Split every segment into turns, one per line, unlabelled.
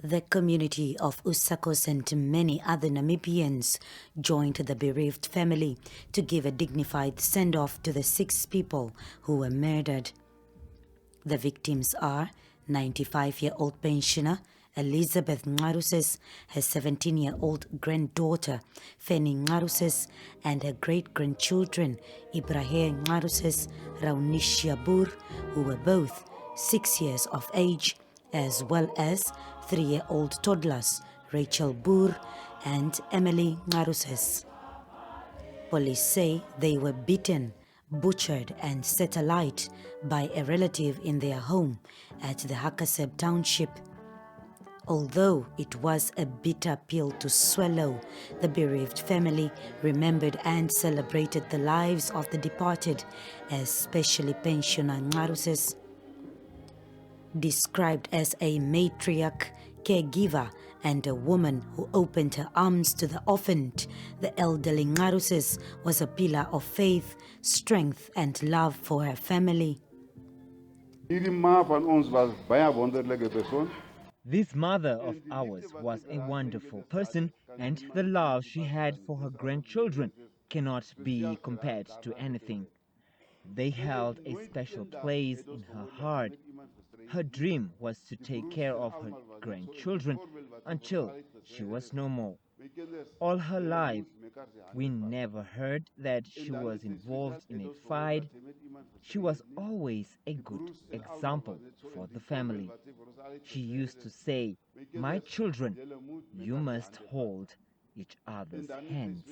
The community of Usakos and many other Namibians joined the bereaved family to give a dignified send-off to the 6 people who were murdered. The victims are 95-year-old pensioner Elizabeth Ncaruses, her 17-year-old granddaughter Fanny Ncaruses, and her great-grandchildren Ibrahim Ncaruses, Raunishia Bur, who were both 6 years of age, as well as 3-year-old toddlers Rachel Bur and Emily Ncaruses. Police say they were beaten, butchered and set alight by a relative in their home at the Hakaseb township. Although it was a bitter pill to swallow, the bereaved family remembered and celebrated the lives of the departed, especially pensioner Ncaruses. Described as a matriarch, caregiver, and a woman who opened her arms to the orphaned, the elderly Ncaruses was a pillar of faith, strength, and love for her family.
This mother of ours was a wonderful person, and the love she had for her grandchildren cannot be compared to anything. They held a special place in her heart. Her dream was to take care of her grandchildren until she was no more. All her life, we never heard that she was involved in a fight. She was always a good example for the family. She used to say, "My children, you must hold each other's hands."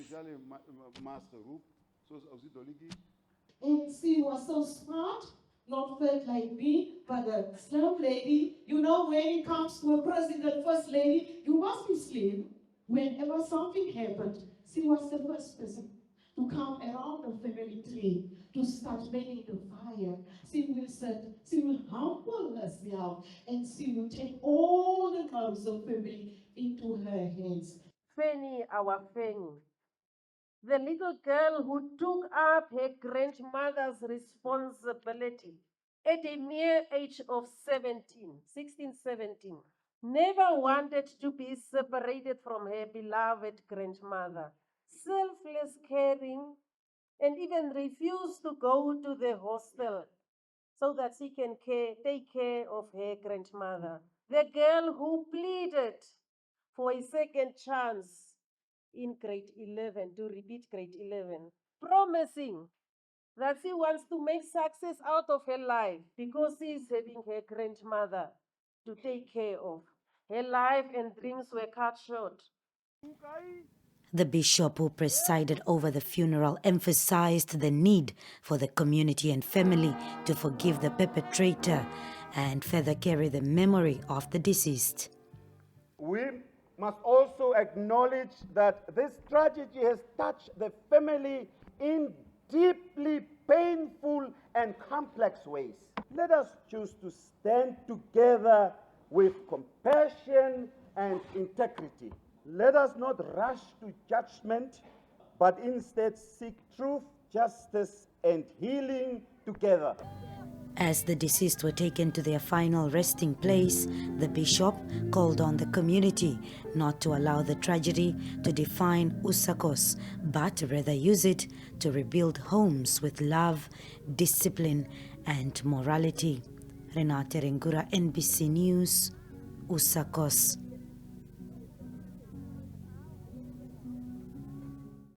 And she was so smart, not felt like me, but a slim lady. You know, when it comes to a president, first lady, you must be slim. Whenever something happened, she was the first person to come around the family tree to start making the fire. She will sit, she will humble herself, and she will take all the members of family into her hands.
Fanny, our Fanny, the little girl who took up her grandmother's responsibility at a mere age of 16, 17, never wanted to be separated from her beloved grandmother, selfless, caring, and even refused to go to the hostel so that she can take care of her grandmother. The girl who pleaded for a second chance in grade 11, to repeat grade 11, promising that she wants to make success out of her life because she is having her grandmother to take care of. Her life and dreams were cut short.
The bishop who presided over the funeral emphasized the need for the community and family to forgive the perpetrator and further carry the memory of the deceased.
We must also acknowledge that this tragedy has touched the family in deeply painful and complex ways. Let us choose to stand together with compassion and integrity. Let us not rush to judgment, but instead seek truth, justice, and healing together.
As the deceased were taken to their final resting place, the bishop called on the community not to allow the tragedy to define Usakos, but rather use it to rebuild homes with love, discipline, and morality. Renate Rengura, NBC News, Usakos.